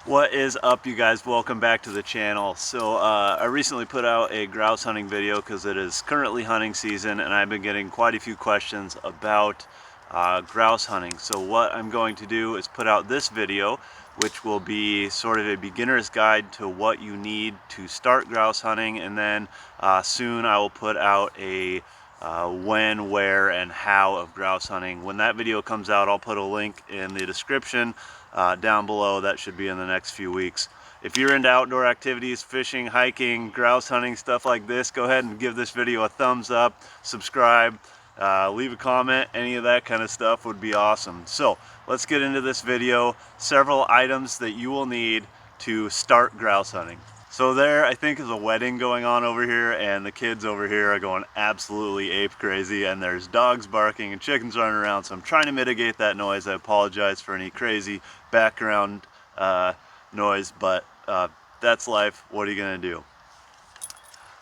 What is up, you guys? Welcome back to the channel. So I recently put out a grouse hunting video because it is currently hunting season and I've been getting quite a few questions about grouse hunting. So what I'm going to do is put out this video, which will be sort of a beginner's guide to what you need to start grouse hunting, and then soon I will put out a when, where, and how of grouse hunting. When that video comes out, I'll put a link in the description down below. That should be in the next few weeks. If you're into outdoor activities, fishing, hiking, grouse hunting, stuff like this, go ahead and give this video a thumbs up, subscribe, leave a comment. Any of that kind of stuff would be awesome. So let's get into this video. Several items that you will need to start grouse hunting. So there, I think, is a wedding going on over here, and the kids over here are going absolutely ape crazy, and there's dogs barking and chickens running around, so I'm trying to mitigate that noise. I apologize for any crazy background noise, but that's life. What are you gonna do?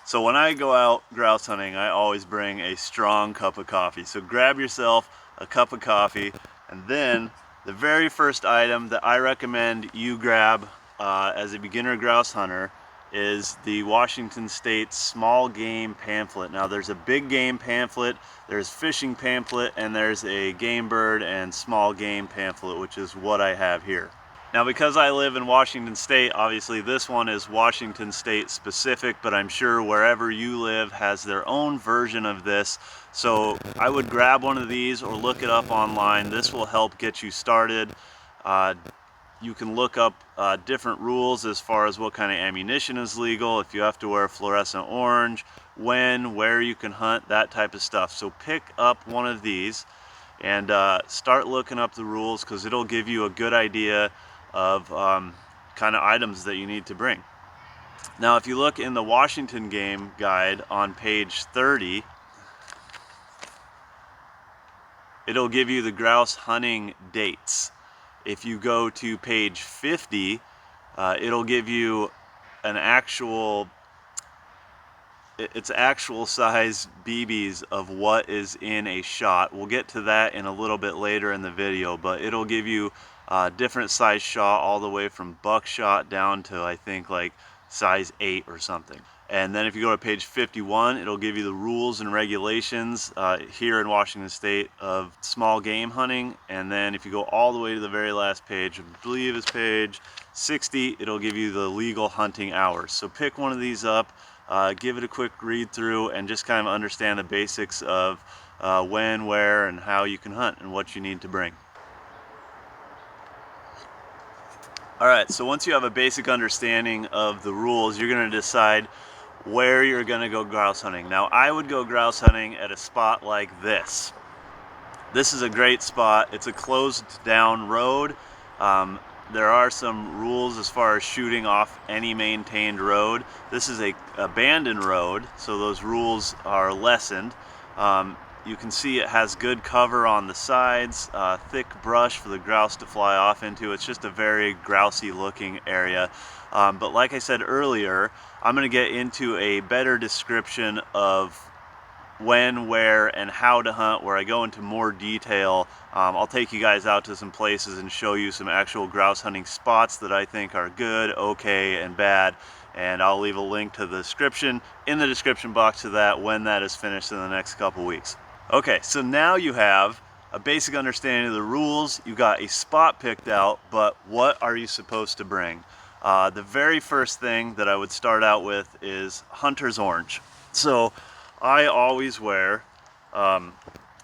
So when I go out grouse hunting, I always bring a strong cup of coffee. So grab yourself a cup of coffee, and then the very first item that I recommend you grab as a beginner grouse hunter is the Washington State small game pamphlet. Now there's a big game pamphlet, there's fishing pamphlet, and there's a game bird and small game pamphlet, which is what I have here. Now, because I live in Washington State, obviously this one is Washington State specific, but I'm sure wherever you live has their own version of this. So I would grab one of these or look it up online. This will help get you started. You can look up different rules as far as what kind of ammunition is legal, if you have to wear fluorescent orange, when, where you can hunt, that type of stuff. So pick up one of these and start looking up the rules, because it'll give you a good idea of kind of items that you need to bring. Now, if you look in the Washington Game Guide on page 30, it'll give you the grouse hunting dates. If you go to page 50, it'll give you an actual size BBs of what is in a shot. We'll get to that in a little bit later in the video, but it'll give you different size shot, all the way from buckshot down to, I think, like size 8 or something. And then if you go to page 51, it'll give you the rules and regulations here in Washington State of small game hunting. And then if you go all the way to the very last page, I believe it's page 60, it'll give you the legal hunting hours. So pick one of these up, give it a quick read through, and just kind of understand the basics of when, where, and how you can hunt and what you need to bring. Alright, so once you have a basic understanding of the rules, you're going to decide where you're going to go grouse hunting. Now, I would go grouse hunting at a spot like this. This is a great spot. It's a closed down road. There are some rules as far as shooting off any maintained road. This is a abandoned road, so those rules are lessened. You can see it has good cover on the sides, thick brush for the grouse to fly off into. It's just a very grousey looking area. But like I said earlier, I'm going to get into a better description of when, where, and how to hunt, where I go into more detail. I'll take you guys out to some places and show you some actual grouse hunting spots that I think are good, okay, and bad. And I'll leave a link to the description in the description box to that when that is finished in the next couple weeks. Okay, so now you have a basic understanding of the rules. You got a spot picked out, but what are you supposed to bring? The very first thing that I would start out with is hunter's orange. So I always wear a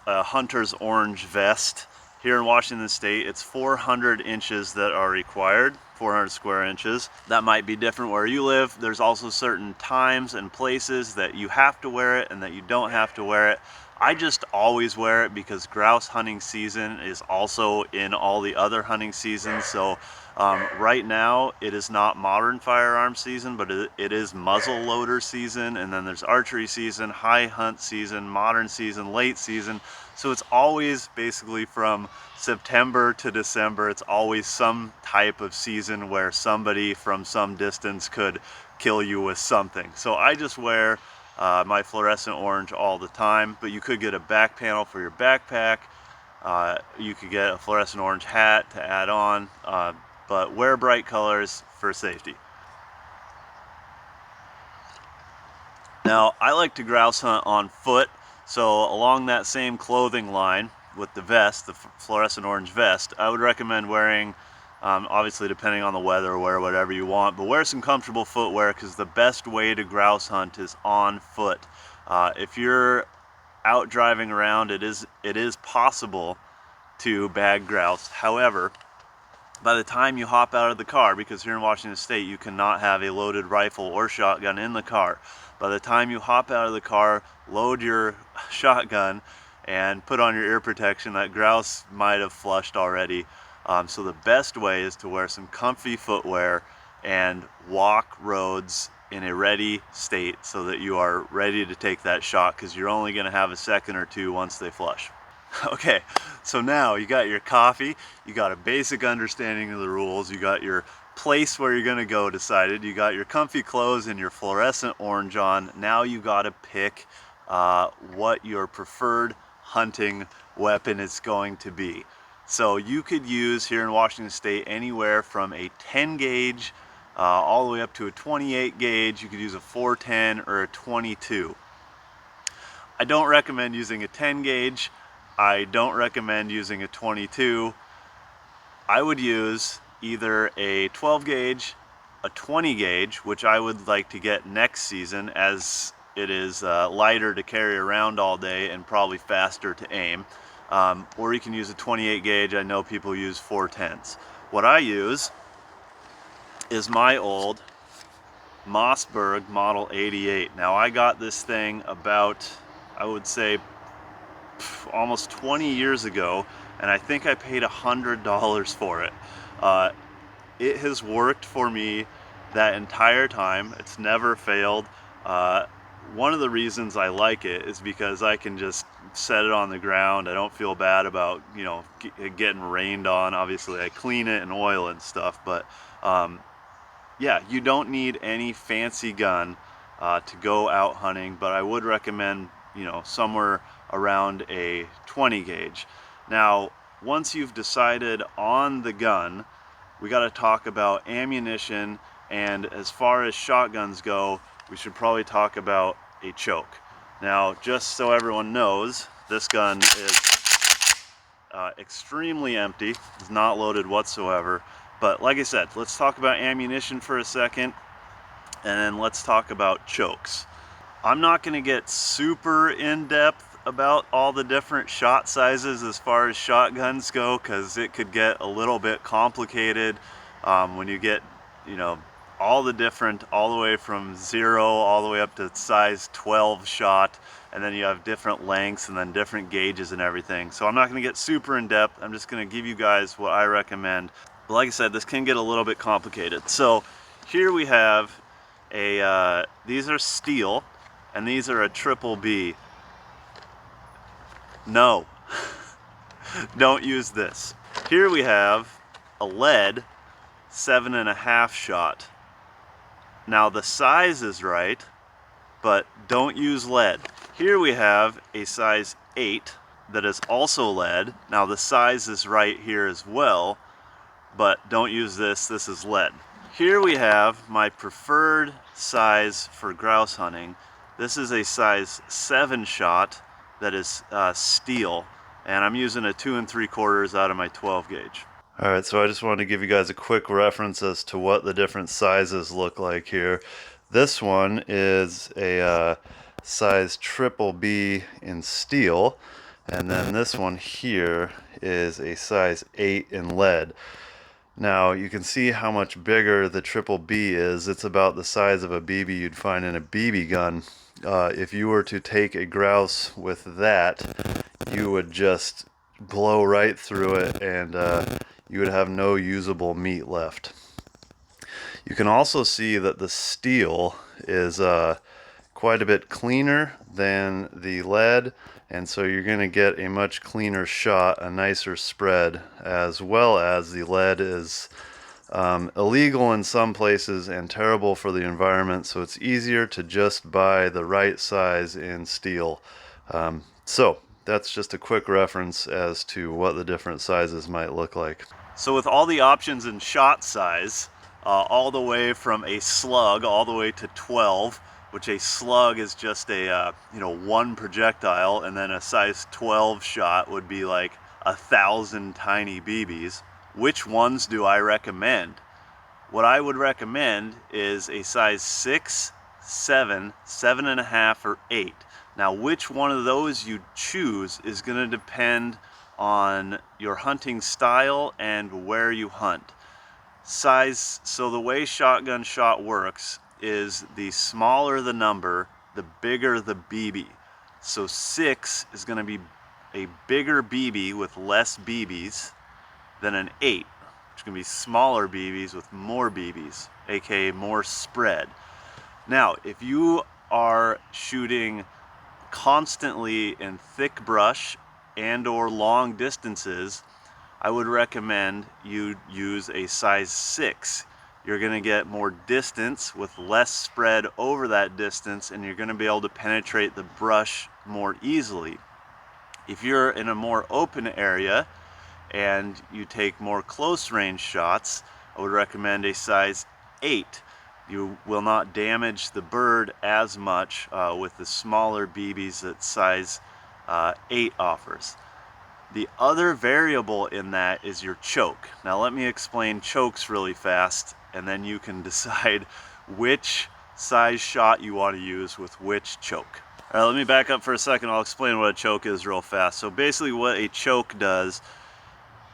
hunter's orange vest. Here in Washington State, it's 400 inches that are required, 400 square inches. That might be different where you live. There's also certain times and places that you have to wear it and that you don't have to wear it. I just always wear it because grouse hunting season is also in all the other hunting seasons. So right now it is not modern firearm season, but it is muzzle loader season, and then there's archery season, high hunt season, modern season, late season. So it's always basically from September to December. It's always some type of season where somebody from some distance could kill you with something. So I just wear my fluorescent orange all the time, but you could get a back panel for your backpack. You could get a fluorescent orange hat to add on. but wear bright colors for safety. Now, I like to grouse hunt on foot, so along that same clothing line with the vest, the fluorescent orange vest, I would recommend wearing, obviously depending on the weather, wear whatever you want, but wear some comfortable footwear, because the best way to grouse hunt is on foot. If you're out driving around, it is possible to bag grouse. However, by the time you hop out of the car, because here in Washington State you cannot have a loaded rifle or shotgun in the car, by the time you hop out of the car, load your shotgun and put on your ear protection, that grouse might have flushed already. So the best way is to wear some comfy footwear and walk roads in a ready state so that you are ready to take that shot, because you're only going to have a second or two once they flush. Okay, so now you got your coffee, you got a basic understanding of the rules, you got your place where you're gonna go decided, you got your comfy clothes and your fluorescent orange on. Now you gotta pick what your preferred hunting weapon is going to be. So you could use, here in Washington State, anywhere from a 10 gauge all the way up to a 28 gauge. You could use a 410 or a 22. I don't recommend using a 10 gauge. I don't recommend using a 22. I would use either a 12 gauge, a 20 gauge, which I would like to get next season, as it is lighter to carry around all day and probably faster to aim. Or you can use a 28 gauge. I know people use 410s. What I use is my old Mossberg Model 88. Now, I got this thing about, I would say, almost 20 years ago, and I think I paid $100 for it. It has worked for me that entire time. It's never failed. One of the reasons I like it is because I can just set it on the ground. I don't feel bad about, you know, getting rained on. Obviously I clean it and oil and stuff, but yeah, you don't need any fancy gun to go out hunting, but I would recommend, you know, somewhere around a 20 gauge. Now, once you've decided on the gun, we got to talk about ammunition, and as far as shotguns go, we should probably talk about a choke. Now, just so everyone knows, this gun is extremely empty. It's not loaded whatsoever. But like I said, let's talk about ammunition for a second, and then let's talk about chokes. I'm not going to get super in-depth about all the different shot sizes as far as shotguns go, because it could get a little bit complicated when you get, you know, all the different, all the way from 0 all the way up to size 12 shot, and then you have different lengths and then different gauges and everything. So I'm not going to get super in-depth. I'm just going to give you guys what I recommend. But like I said, this can get a little bit complicated. So here we have these are steel, and these are a triple B. No, don't use this. Here we have a lead 7.5 shot. Now the size is right, but don't use lead. Here we have a size 8 that is also lead. Now the size is right here as well, but don't use this, this is lead. Here we have my preferred size for grouse hunting. This is a size 7 shot that is steel, and I'm using a 2 3/4 out of my 12 gauge. Alright, so I just wanted to give you guys a quick reference as to what the different sizes look like here. This one is a size triple B in steel, and then this one here is a size 8 in lead. Now you can see how much bigger the triple B is. It's about the size of a BB you'd find in a BB gun. If you were to take a grouse with that, you would just blow right through it, and you would have no usable meat left. You can also see that the steel is quite a bit cleaner than the lead, and so you're going to get a much cleaner shot, a nicer spread, as well as the lead is illegal in some places and terrible for the environment, so it's easier to just buy the right size in steel. So that's just a quick reference as to what the different sizes might look like. So with all the options in shot size, all the way from a slug all the way to 12, which a slug is just a one projectile, and then a size 12 shot would be like 1,000 tiny BBs. Which ones do I recommend? What I would recommend is a size 6, 7, 7.5, or 8. Now, which one of those you choose is going to depend on your hunting style and where you hunt. So the way shotgun shot works is the smaller the number, the bigger the BB. So 6 is going to be a bigger BB with less BBs than an 8, which is going to be smaller BBs with more BBs, aka more spread. Now, if you are shooting constantly in thick brush and or long distances, I would recommend you use a size 6. You're going to get more distance with less spread over that distance, and you're going to be able to penetrate the brush more easily. If you're in a more open area and you take more close range shots, I would recommend a size 8. You will not damage the bird as much with the smaller BBs that size 8 offers. The other variable in that is your choke. Now let me explain chokes really fast, and then you can decide which size shot you want to use with which choke. All right, let me back up for a second. I'll explain what a choke is real fast. So basically what a choke does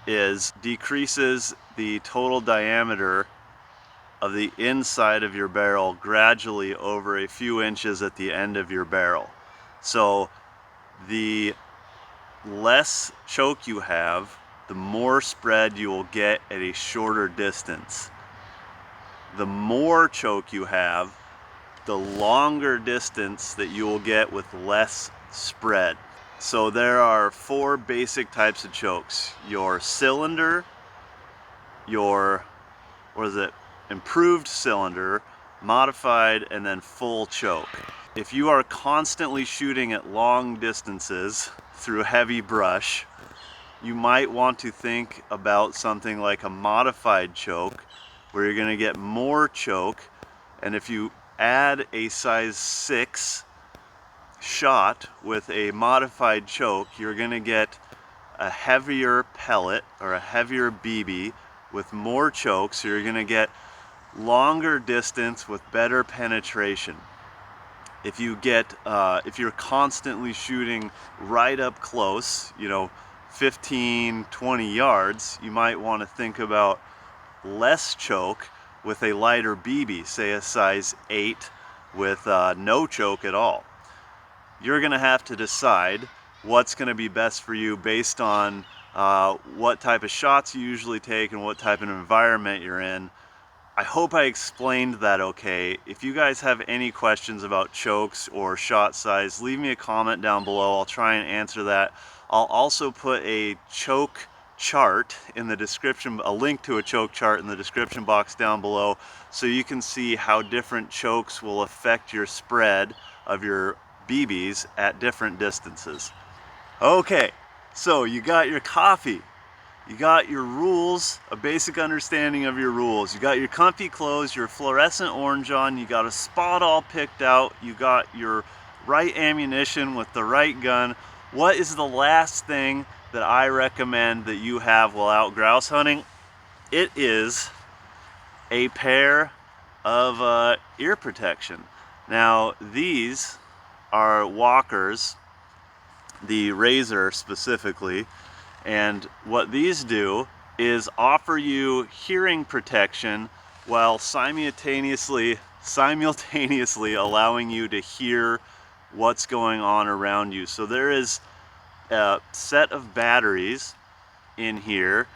is decreases the total diameter of the inside of your barrel gradually over a few inches at the end of your barrel. So the less choke you have, the more spread you will get at a shorter distance. The more choke you have, the longer distance that you will get with less spread. So there are 4 basic types of chokes: your cylinder, your improved cylinder, modified, and then full choke. If you are constantly shooting at long distances through heavy brush, you might want to think about something like a modified choke, where you're going to get more choke. And if you add a size 6 shot with a modified choke, you're going to get a heavier pellet or a heavier BB with more choke, so you're going to get longer distance with better penetration. If you're constantly shooting right up close, 15, 20 yards, you might want to think about less choke with a lighter BB, say a size 8 with no choke at all. You're going to have to decide what's going to be best for you based on what type of shots you usually take and what type of environment you're in. I hope I explained that okay. If you guys have any questions about chokes or shot size, leave me a comment down below. I'll try and answer that. I'll also put a choke chart in the description, a link to a choke chart in the description box down below, so you can see how different chokes will affect your spread of your BBs at different distances. Okay, so you got your coffee. You got your rules, a basic understanding of your rules. You got your comfy clothes, your fluorescent orange on, you got a spot all picked out, you got your right ammunition with the right gun. What is the last thing that I recommend that you have while out grouse hunting? It is a pair of ear protection. Now these are Walkers, the Razor specifically. And what these do is offer you hearing protection while simultaneously allowing you to hear what's going on around you. So there is a set of batteries in here.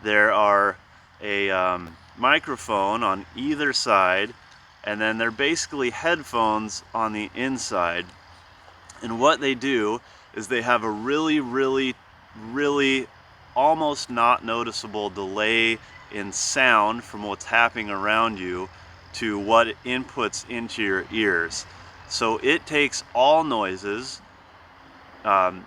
There are a microphone on either side, and then they're basically headphones on the inside. And what they do is they have a really almost not noticeable delay in sound from what's happening around you to what it inputs into your ears. So it takes all noises,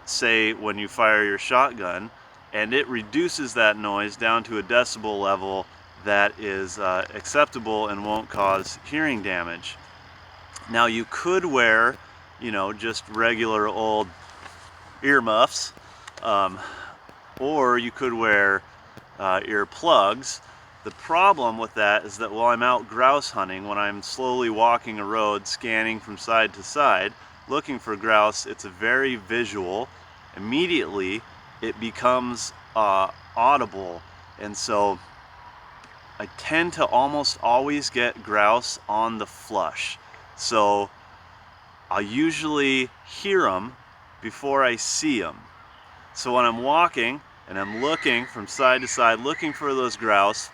say when you fire your shotgun, and it reduces that noise down to a decibel level that is acceptable and won't cause hearing damage. Now you could wear, you know, just regular old earmuffs, or you could wear earplugs. The problem with that is that while I'm out grouse hunting, when I'm slowly walking a road, scanning from side to side, looking for grouse, it's a very visual. Immediately, it becomes audible, and so I tend to almost always get grouse on the flush. So I'll usually hear them before I see them. So when I'm walking and I'm looking from side to side, looking for those grouse,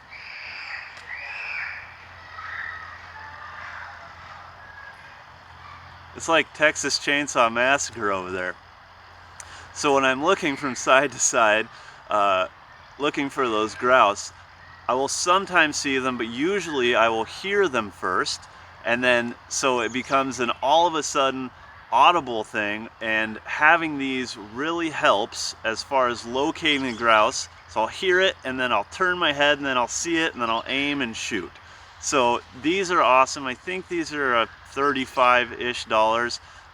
it's like Texas Chainsaw Massacre over there. So when I'm looking from side to side, looking for those grouse, I will sometimes see them, but usually I will hear them first, and then so it becomes an all of a sudden audible thing, and having these really helps as far as locating the grouse. So I'll hear it, and then I'll turn my head, and then I'll see it, and then I'll aim and shoot. So these are awesome. I think these are $35-ish.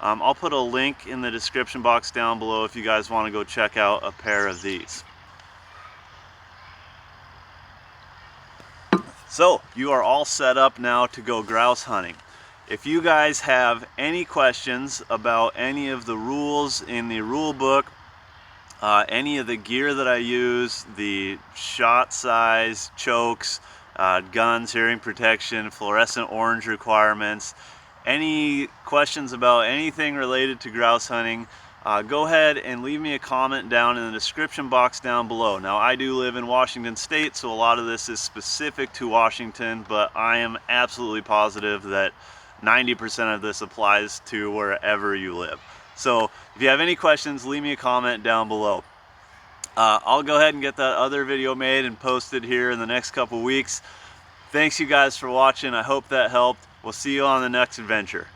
I'll put a link in the description box down below if you guys want to go check out a pair of these. So you are all set up now to go grouse hunting. If you guys have any questions about any of the rules in the rule book, any of the gear that I use, the shot size, chokes, guns, hearing protection, fluorescent orange requirements, any questions about anything related to grouse hunting, go ahead and leave me a comment down in the description box down below. Now, I do live in Washington State, so a lot of this is specific to Washington, but I am absolutely positive that 90% of this applies to wherever you live. So if you have any questions, leave me a comment down below. I'll go ahead and get that other video made and posted here in the next couple weeks. Thanks you guys for watching. I hope that helped. We'll see you on the next adventure.